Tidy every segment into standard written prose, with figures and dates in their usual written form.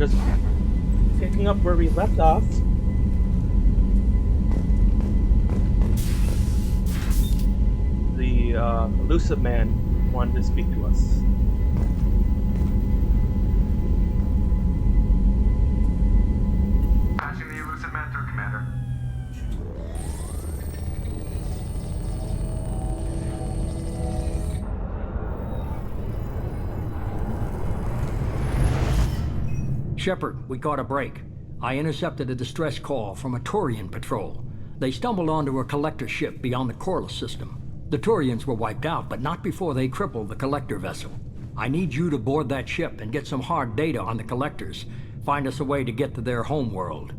just picking up where we left off. The elusive man wanted to speak to us. Patching the elusive man through, Commander. Shepard, we caught a break. I intercepted a distress call from a Turian patrol. They stumbled onto a collector ship beyond the Corliss system. The Turians were wiped out, but not before they crippled the collector vessel. I need you to board that ship and get some hard data on the collectors. Find us a way to get to their home world.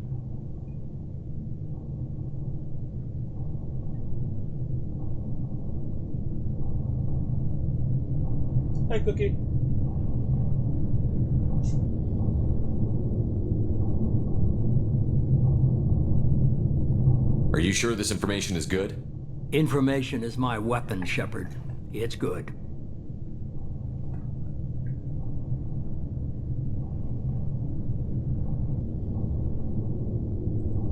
Hi, Cookie. Are you sure this information is good? Information is my weapon, Shepard. It's good.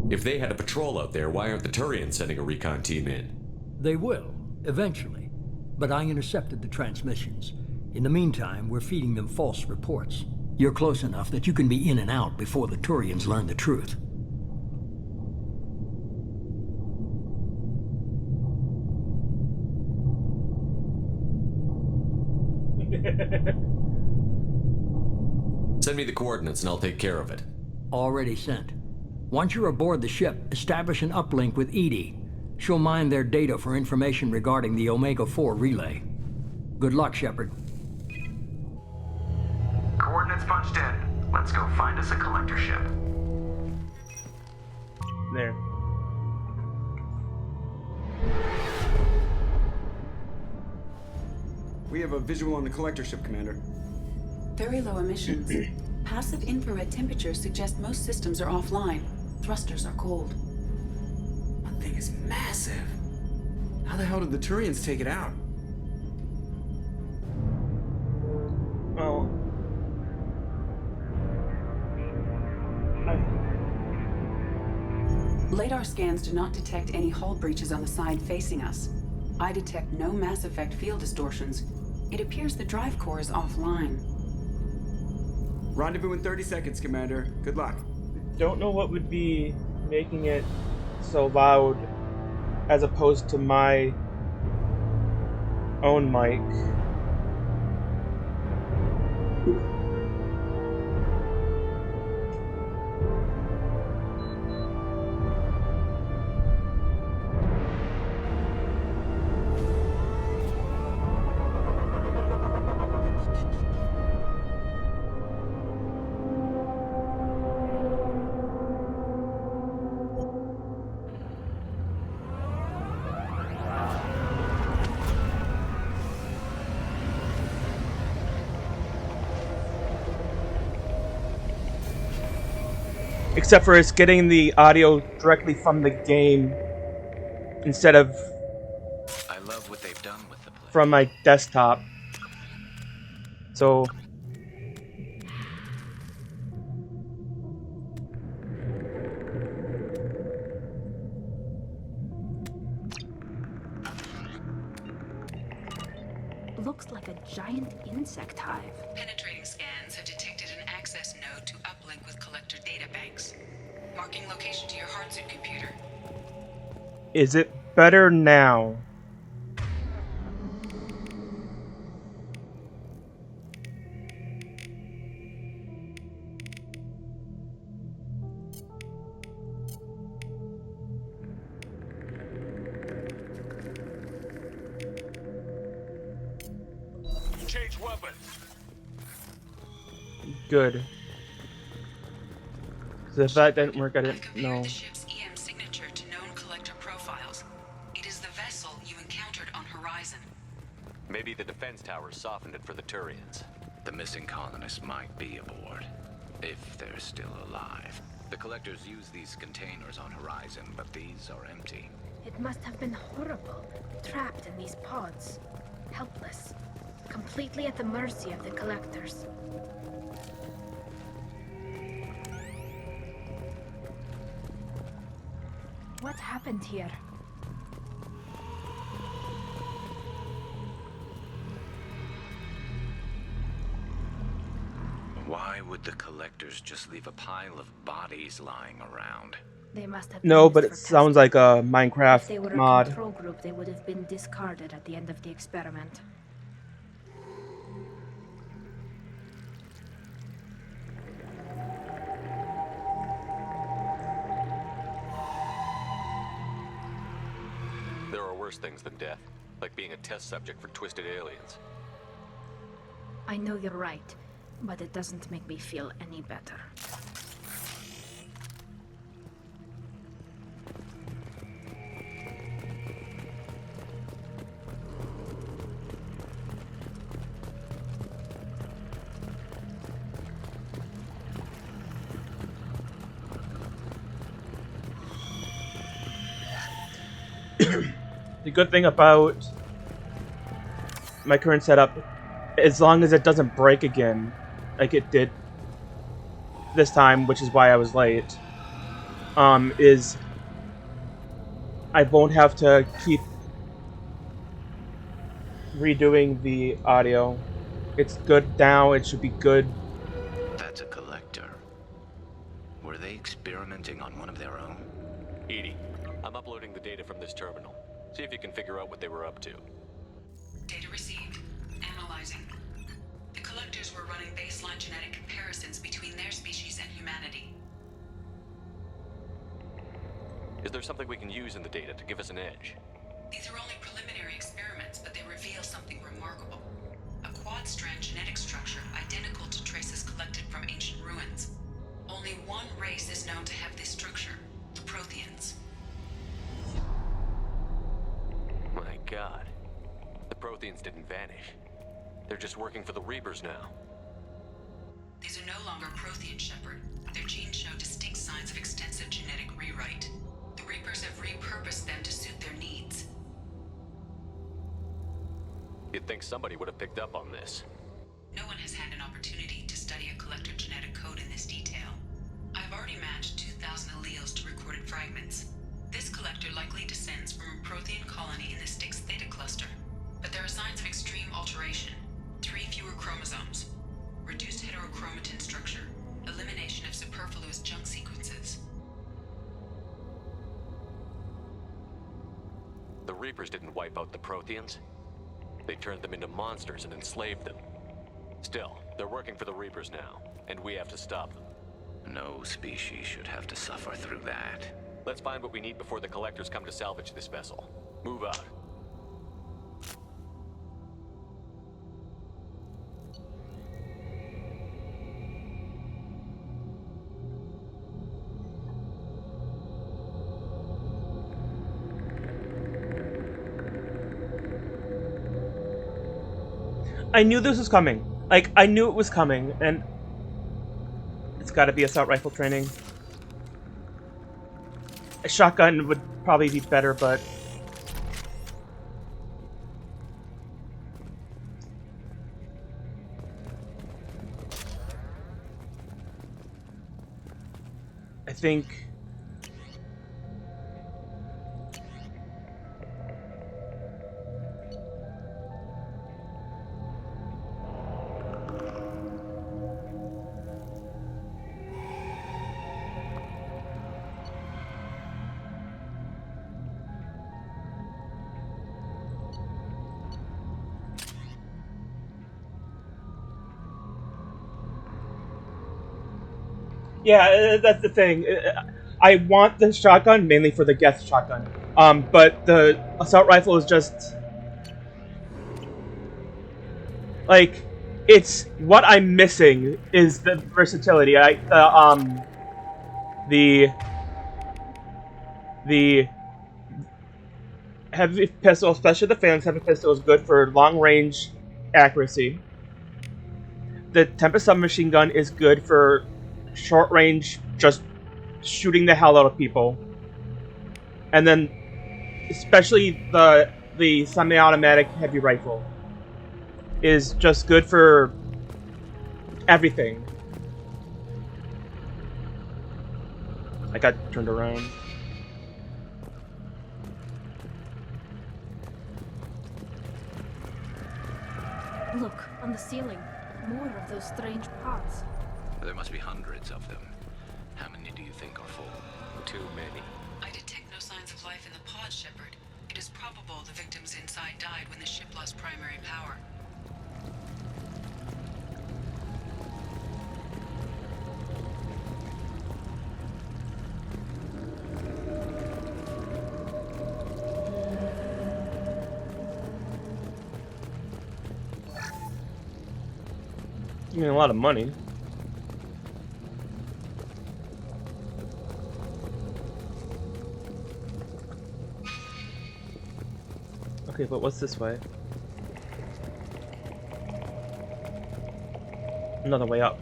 If they had a patrol out there, why aren't the Turians sending a recon team in? They will, eventually. But I intercepted the transmissions. In the meantime, we're feeding them false reports. You're close enough that you can be in and out before the Turians learn the truth. Send me the coordinates and I'll take care of it. Already sent. Once you're aboard the ship, establish an uplink with Edie. She'll mine their data for information regarding the Omega-4 relay. Good luck, Shepard. Coordinates punched in. Let's go find us a collector ship. There. We have a visual on the collector ship, Commander. Very low emissions. Passive infrared temperatures suggest most systems are offline. Thrusters are cold. That thing is massive. How the hell did the Turians take it out? Oh. Radar scans do not detect any hull breaches on the side facing us. I detect no mass effect field distortions. It appears the drive core is offline. Rendezvous in 30 seconds, Commander. Good luck. Don't know what would be making it so loud as opposed to my own mic. Except for it's getting the audio directly from the game instead of I love what they've done with the place. from my desktop. So Looks like a giant insect hive. Penetrating scans have detected an access node to uplink with collector data banks. Marking location to your hardsuit computer. is it better now? Change weapons. Good. So if that didn't work, I I've didn't compared know. the ship's EM signature to known collector profiles. It is the vessel you encountered on Horizon. Maybe the defense towers softened it for the Turians. The missing colonists might be aboard, if they're still alive. The collectors use these containers on Horizon, but these are empty. It must have been horrible, trapped in these pods. Helpless. Completely at the mercy of the collectors. What happened here? Why would the collectors just leave a pile of bodies lying around? They must have No, been but used it for sounds testing. like a If Minecraft they were a mod. control group, they would have been discarded at the end of the experiment. There are worse things than death, like being a test subject for twisted aliens. I know you're right, but it doesn't make me feel any better. The good thing about my current setup, as long as it doesn't break again, like it did this time, which is why I was late, is I won't have to keep redoing the audio. It's good now, it should be good. That's a collector. Were they experimenting on one of their own? Edie, I'm uploading the data from this terminal. See if you can figure out what they were up to. Data received. Analyzing. The collectors were running baseline genetic comparisons between their species and humanity. Is there something we can use in the data to give us an edge? These are only preliminary experiments, but they reveal something remarkable. A quad-strand genetic structure identical to traces collected from ancient ruins. Only one race is known to have this structure, the Protheans. My god. The Protheans didn't vanish. They're just working for the Reapers now. These are no longer Prothean, Shepard. Their genes show distinct signs of extensive genetic rewrite. The Reapers have repurposed them to suit their needs. You'd think somebody would have picked up on this. No one has had an opportunity to study a collector genetic code in this detail. I've already matched 2,000 alleles to recorded fragments. This collector likely descends from a Prothean colony in the Styx Theta cluster. But there are signs of extreme alteration. 3 fewer chromosomes. Reduced heterochromatin structure. Elimination of superfluous junk sequences. The Reapers didn't wipe out the Protheans. They turned them into monsters and enslaved them. Still, they're working for the Reapers now, and we have to stop them. No species should have to suffer through that. Let's find what we need before the collectors come to salvage this vessel. Move out. I knew this was coming. Like, I knew it was coming, and it's gotta be assault rifle training. A shotgun would probably be better, but I think yeah, that's the thing. I want the shotgun mainly for the Geth shotgun. But the assault rifle is just like it's what I'm missing is the versatility. The heavy pistol, especially the Phalanx heavy pistol, is good for long range accuracy. The Tempest submachine gun is good for short range, just shooting the hell out of people. And then, especially the semi-automatic heavy rifle is just good for everything. I got turned around. Look, on the ceiling. More of those strange pods. There must be hundreds of them. How many do you think are full? Too many. I detect no signs of life in the pod, Shepard. It is probable the victims inside died when the ship lost primary power. I mean, a lot of money. Okay, but what's this way? Another way up.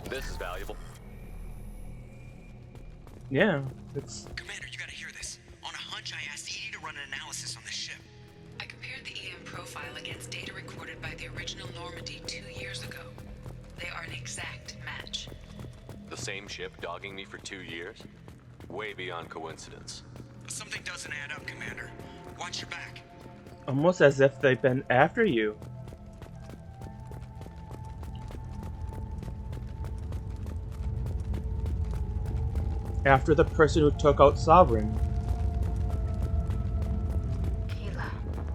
This is valuable. Yeah, it's... Commander, you gotta hear this. On a hunch, I asked Edie to run an analysis on this ship. I compared the EM profile against data recorded by the original Normandy 2 years ago. They are an exact match. The same ship dogging me for 2 years? Way beyond coincidence. Something doesn't add up, Commander. Watch your back. almost as if they've been after you. After the person who took out Sovereign.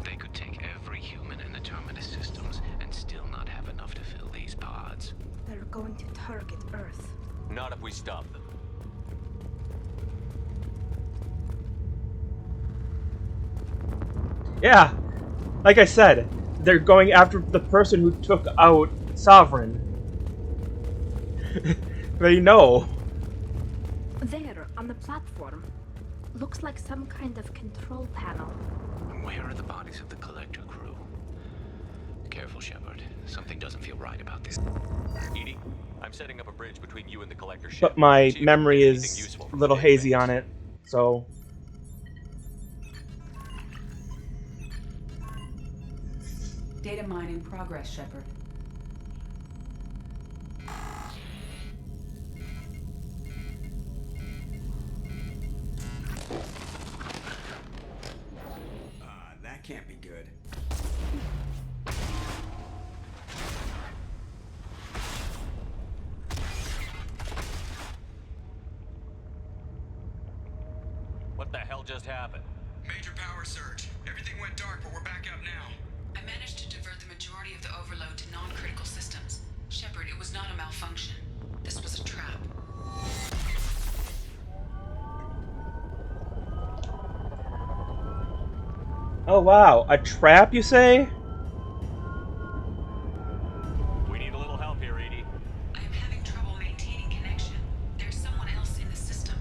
They could take every human in the Terminus systems and still not have enough to fill these pods. They're going to target Earth. Not if we stop them. Yeah, like I said, they're going after the person who took out Sovereign. They know. There, on the platform. Looks like some kind of control panel. Where are the bodies of the Collector crew? Careful, Shepard. Something doesn't feel right about this. Edie, I'm setting up a bridge between you and the Collector ship. But my See if you memory can get anything is useful a from little the hazy database. on it, so... Data mine in progress, Shepard. That can't be good. What the hell just happened? Major power surge. Everything went dark, but we're back up now. I managed to divert the majority of the overload to non-critical systems. Shepard, it was not a malfunction. This was a trap. Oh wow, a trap you say? We need a little help here, Edie. I am having trouble maintaining connection. There's someone else in the system.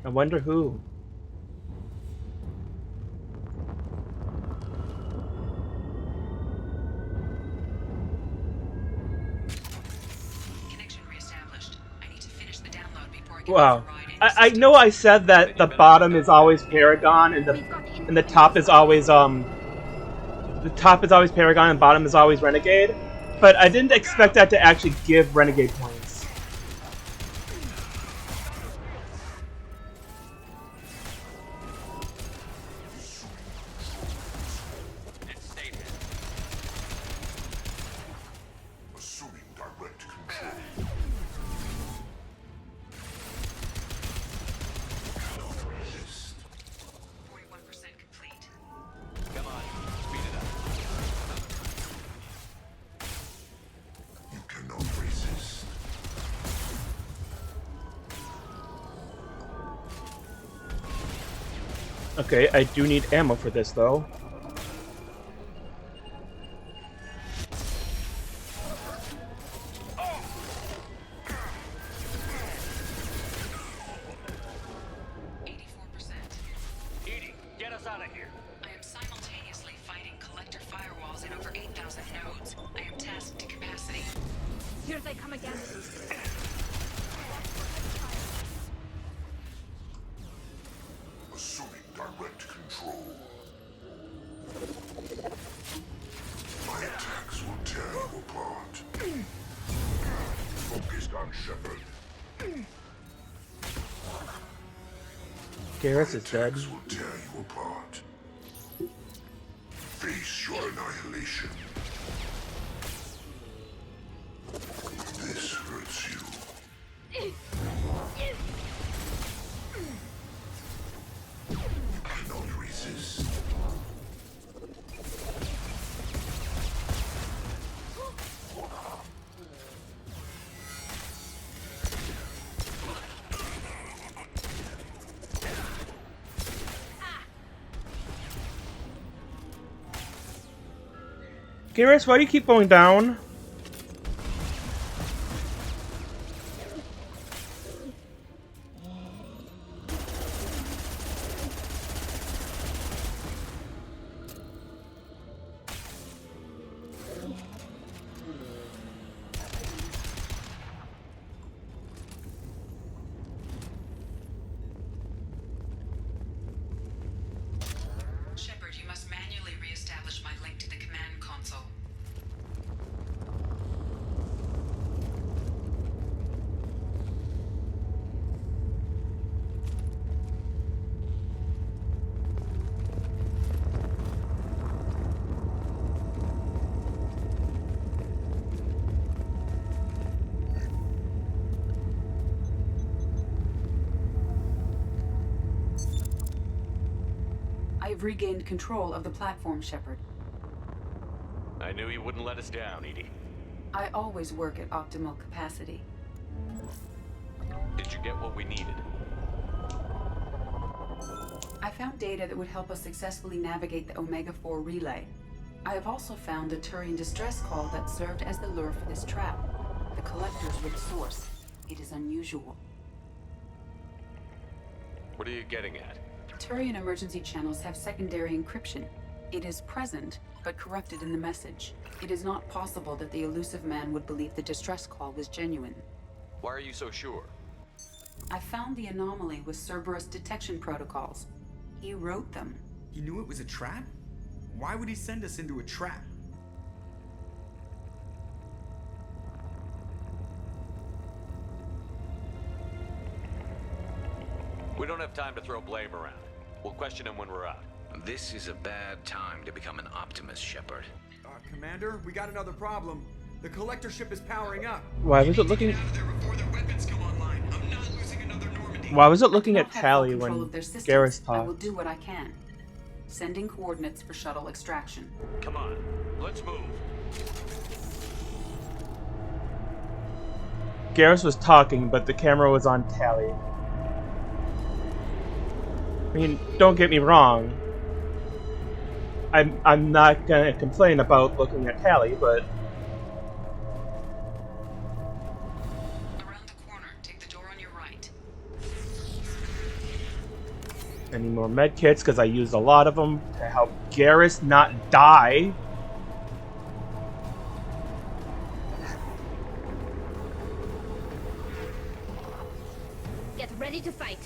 I wonder who. Connection reestablished. I need to finish the download before I can Wow. override any I system. know I said that the bottom is always Paragon and the top is always the top is always Paragon and bottom is always Renegade, but I didn't expect that to actually give Renegade points. Assuming direct control. 41% complete. Come on, speed it up. You cannot resist. Okay, I do need ammo for this though. Edie, get us out of here. I am simultaneously fighting collector firewalls in over 8,000 nodes. I am tasked to capacity. Here they come again. Assuming direct control. My attacks done, Shepard. Garrus is dead. Attacks will tear you apart. Face your annihilation. This hurts you. You cannot resist. Garrus, why do you keep going down? Shepard, you must manually re-establish my link to the command console. I've regained control of the platform, Shepard. I knew you wouldn't let us down, Edie. I always work at optimal capacity. Did you get what we needed? I found data that would help us successfully navigate the Omega-4 relay. I have also found a Turian distress call that served as the lure for this trap. The collectors were the source. It is unusual. What are you getting at? Turian emergency channels have secondary encryption. It is present, but corrupted in the message. It is not possible that the elusive man would believe the distress call was genuine. Why are you so sure? I found the anomaly with Cerberus detection protocols. He wrote them. He knew it was a trap? Why would he send us into a trap? We don't have time to throw blame around. We'll question him when we're out. This is a bad time to become an optimist, Shepard. Commander, we got another problem. The collector ship is powering up. Why was it looking? Why was it looking at Tally when Garrus I will talked? do what I can. Sending coordinates for shuttle extraction. Come on, let's move. Garrus was talking, but the camera was on Tally. I mean, don't get me wrong. I'm not gonna complain about looking at Tally, but Around the corner, take the door on your right. I need more med kits because I used a lot of them to help Garrus not die. Get ready to fight.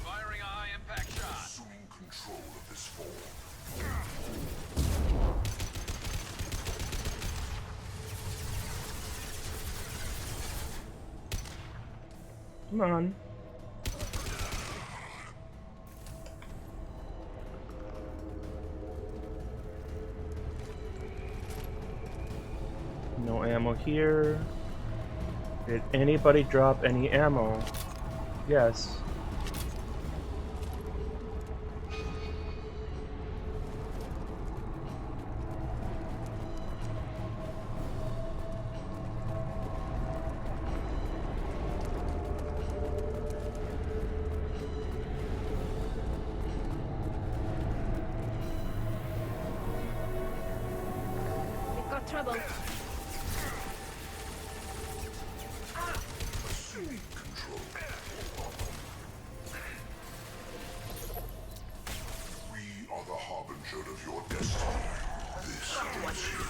Firing a high-impact shot. Assuming control of this form. Come on. No ammo here. Did anybody drop any ammo? Yes. We've got trouble. Assuming control. We are the harbinger of your destiny. This ends here.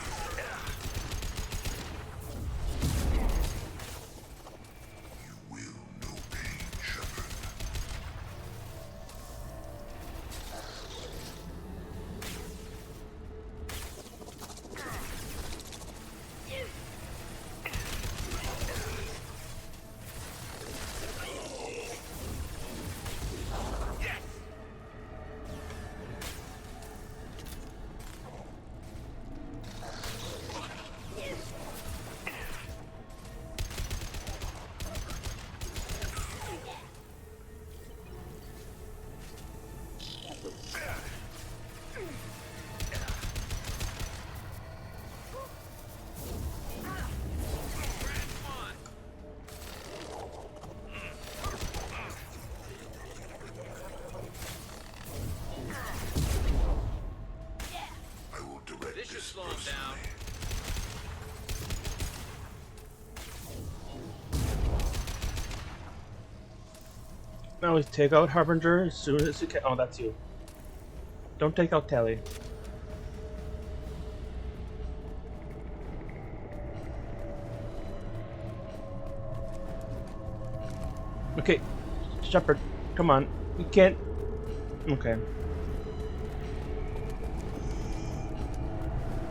You will know pain, Shepard. Now we take out Harbinger as soon as you can. Oh, that's you. Don't take out Tally. Okay, Shepard, come on. You can't. Okay.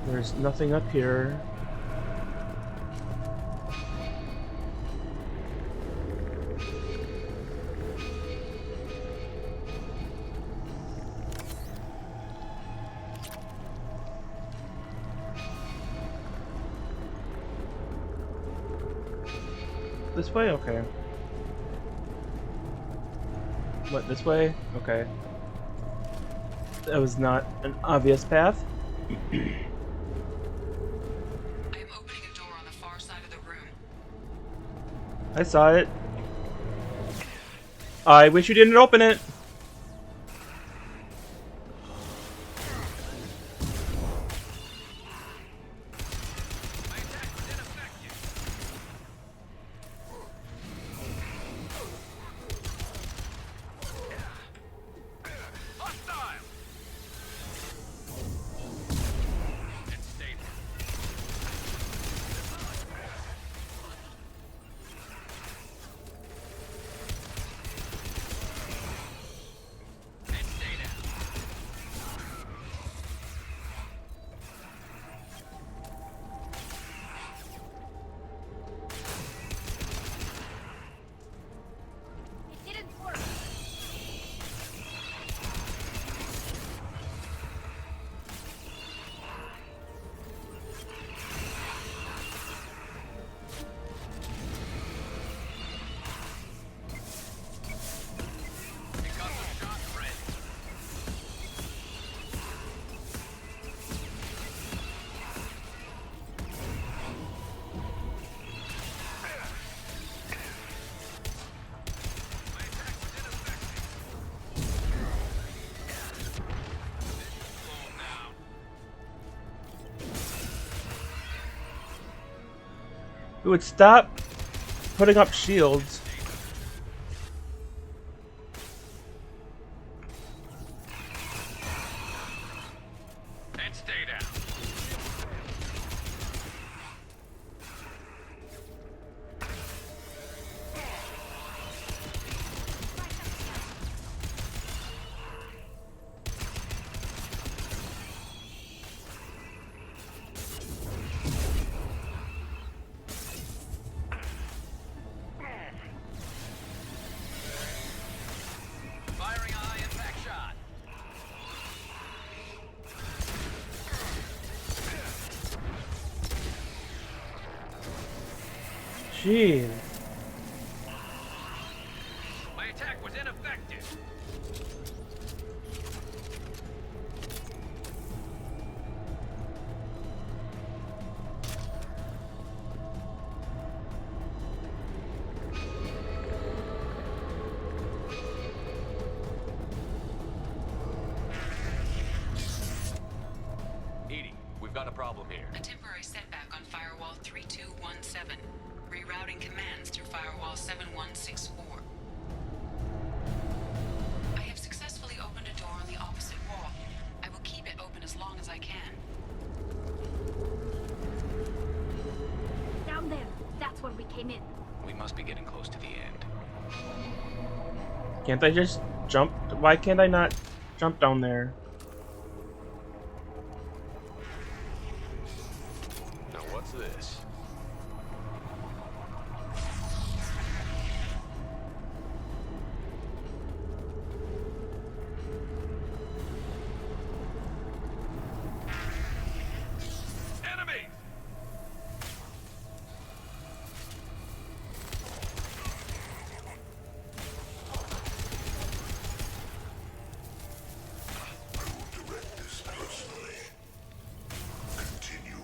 There's nothing up here. This way? Okay. What, this way? Okay. That was not an obvious path. I am opening a door on the far side of the room. I saw it. I wish you didn't open it. Who would stop putting up shields. And stay down. Firing a high impact shot. Jeez. My attack was ineffective. Edie, we've got a problem here. A temporary setback on Firewall 3217. Rerouting commands through Firewall 7164. I have successfully opened a door on the opposite wall. I will keep it open as long as I can. Down there. That's where we came in. We must be getting close to the end. Can't I just jump? Why can't I not jump down there? Now what's this? Enemy! Direct this personally. Continue.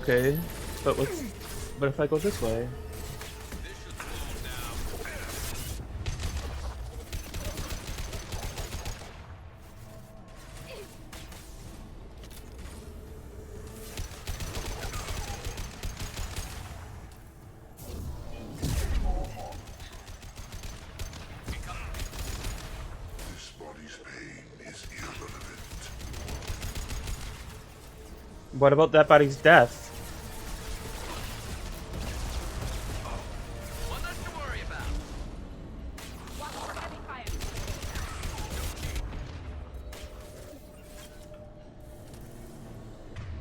Okay, but what if I go this way? This body's pain is irrelevant. What about that body's death?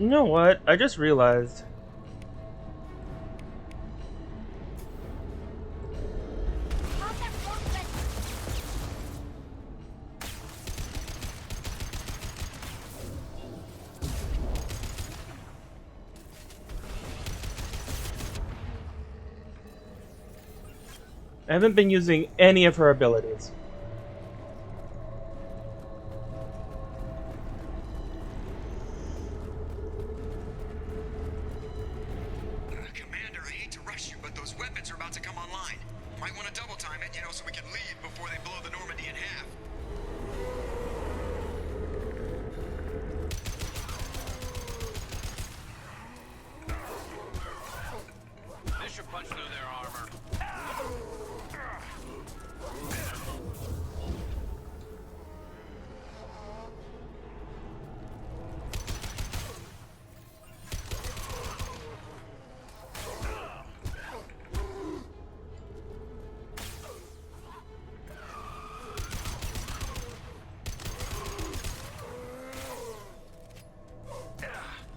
You know what? I just realized. I haven't been using any of her abilities. Commander, I hate to rush you, but those weapons are about to come online. Might want to double time it, so we can leave before they blow the Normandy in half. This should punch through their armor.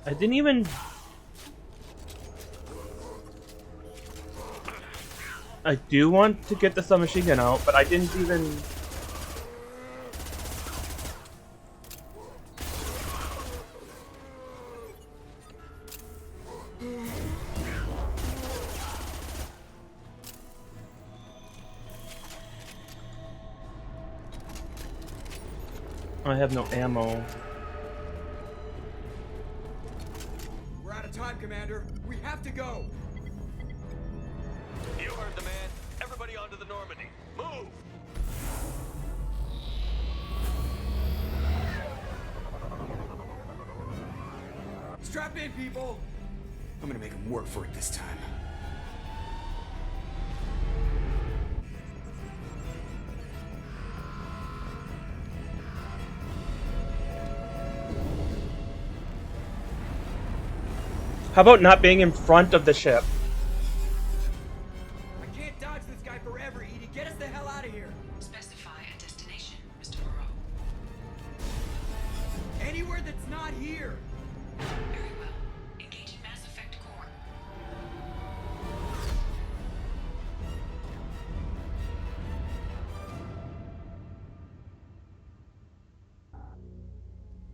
I didn't even... I do want to get the submachine gun out, but I didn't even... I have no ammo. We're out of time, Commander. We have to go. You heard the man. Everybody onto the Normandy. Move! Strap in, people. I'm gonna make them work for it this time. How about not being in front of the ship? I can't dodge this guy forever, Edie. Get us the hell out of here. Specify a destination, Mr. Moreau. Anywhere that's not here. Very well. Engaging Mass Effect Core.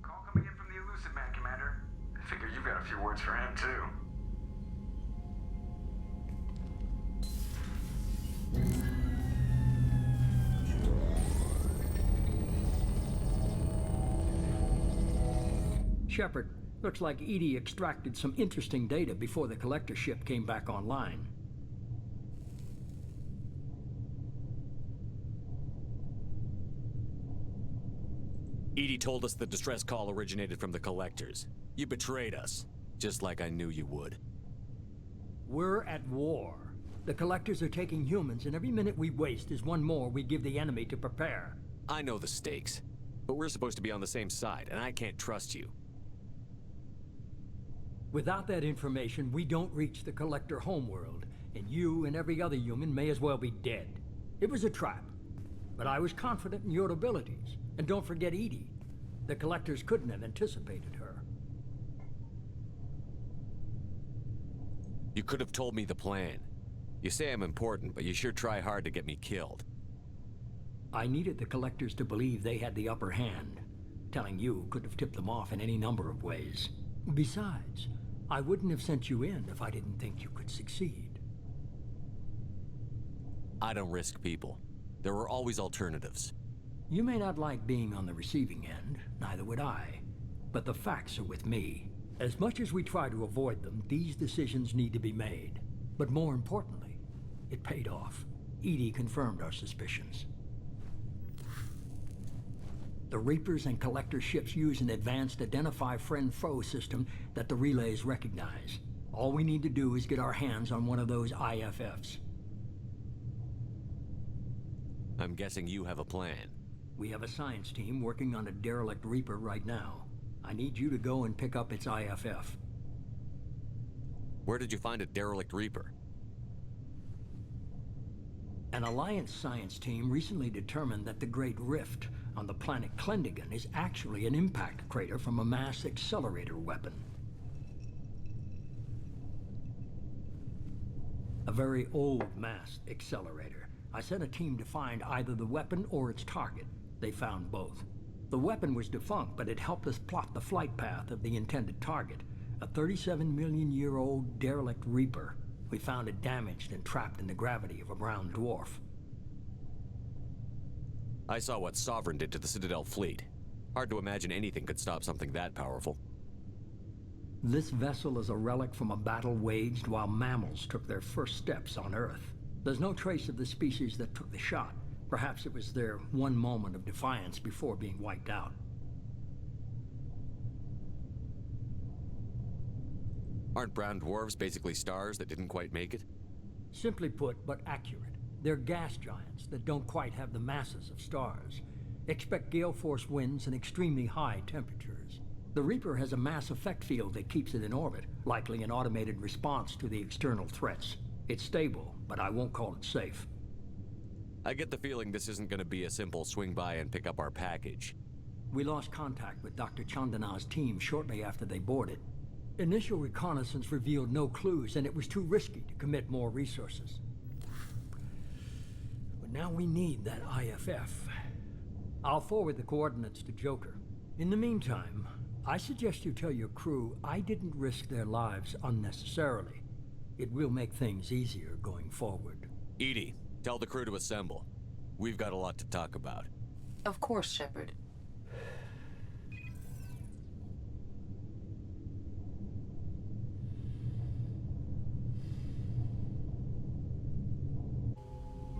Call coming in from the Elusive Man, Commander. I figure you've got a few words for him, too. Shepard, looks like Edie extracted some interesting data before the collector ship came back online. Edie told us the distress call originated from the collectors. You betrayed us, just like I knew you would. We're at war. The collectors are taking humans, and every minute we waste is one more we give the enemy to prepare. I know the stakes, but we're supposed to be on the same side, and I can't trust you. Without that information, we don't reach the collector homeworld, and you and every other human may as well be dead. It was a trap, but I was confident in your abilities. And don't forget Edie. The collectors couldn't have anticipated her. You could have told me the plan. You say I'm important, but you sure try hard to get me killed. I needed the collectors to believe they had the upper hand. Telling you could have tipped them off in any number of ways. Besides, I wouldn't have sent you in if I didn't think you could succeed. I don't risk people. There were always alternatives. You may not like being on the receiving end, neither would I. But the facts are with me. As much as we try to avoid them, these decisions need to be made. But more importantly, it paid off. Edie confirmed our suspicions. The Reapers and Collector ships use an advanced Identify Friend-Foe system that the relays recognize. All we need to do is get our hands on one of those IFFs. I'm guessing you have a plan. We have a science team working on a derelict Reaper right now. I need you to go and pick up its IFF. Where did you find a derelict Reaper? An Alliance science team recently determined that the Great Rift on the planet Klendigan is actually an impact crater from a mass accelerator weapon. A very old mass accelerator. I sent a team to find either the weapon or its target. They found both. The weapon was defunct, but it helped us plot the flight path of the intended target, a 37-million-year-old derelict Reaper. We found it damaged and trapped in the gravity of a brown dwarf. I saw what Sovereign did to the Citadel fleet. Hard to imagine anything could stop something that powerful. This vessel is a relic from a battle waged while mammals took their first steps on Earth. There's no trace of the species that took the shot. Perhaps it was their one moment of defiance before being wiped out. Aren't brown dwarves basically stars that didn't quite make it? Simply put, but accurate. They're gas giants that don't quite have the masses of stars. Expect gale force winds and extremely high temperatures. The Reaper has a mass effect field that keeps it in orbit, likely an automated response to the external threats. It's stable, but I won't call it safe. I get the feeling this isn't going to be a simple swing by and pick up our package. We lost contact with Dr. Chandana's team shortly after they boarded. Initial reconnaissance revealed no clues, and it was too risky to commit more resources. But now we need that IFF. I'll forward the coordinates to Joker. In the meantime, I suggest you tell your crew I didn't risk their lives unnecessarily. It will make things easier going forward. Edie, tell the crew to assemble. We've got a lot to talk about. Of course, Shepard.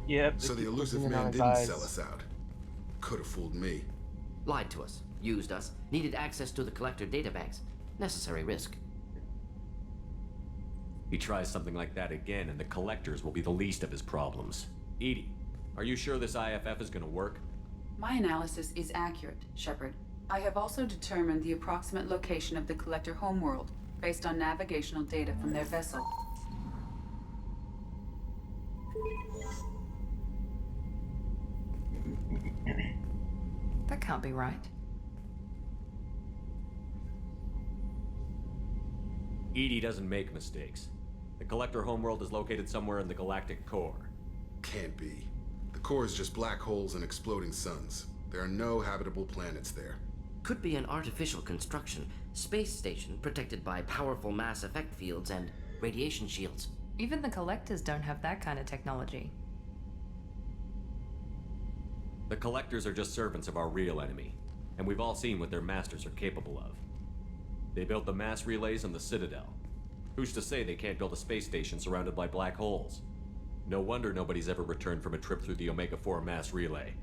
Yep. So the elusive man didn't sell us out. Could have fooled me. Lied to us, used us, needed access to the Collector databanks. Necessary risk. He tries something like that again, and the Collectors will be the least of his problems. Edie, are you sure this IFF is gonna work? My analysis is accurate, Shepard. I have also determined the approximate location of the Collector homeworld, based on navigational data from their vessel. That can't be right. Edie doesn't make mistakes. The Collector homeworld is located somewhere in the galactic core. Can't be. The core is just black holes and exploding suns. There are no habitable planets there. Could be an artificial construction, space station protected by powerful mass effect fields and radiation shields. Even the Collectors don't have that kind of technology. The Collectors are just servants of our real enemy, and we've all seen what their masters are capable of. They built the mass relays on the Citadel. Who's to say they can't build a space station surrounded by black holes? No wonder nobody's ever returned from a trip through the Omega-4 mass relay.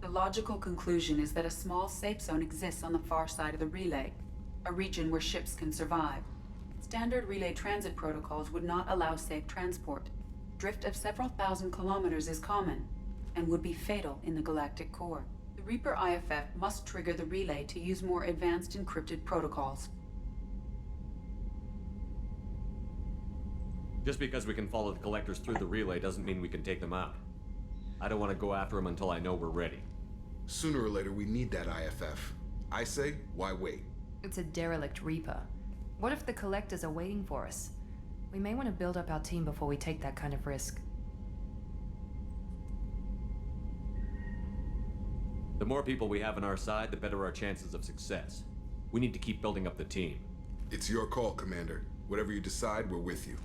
The logical conclusion is that a small safe zone exists on the far side of the relay, a region where ships can survive. Standard relay transit protocols would not allow safe transport. Drift of several thousand kilometers is common, and would be fatal in the galactic core. The Reaper IFF must trigger the relay to use more advanced encrypted protocols. Just because we can follow the Collectors through the relay doesn't mean we can take them out. I don't want to go after them until I know we're ready. Sooner or later, we need that IFF. I say, why wait? It's a derelict Reaper. What if the Collectors are waiting for us? We may want to build up our team before we take that kind of risk. The more people we have on our side, the better our chances of success. We need to keep building up the team. It's your call, Commander. Whatever you decide, we're with you.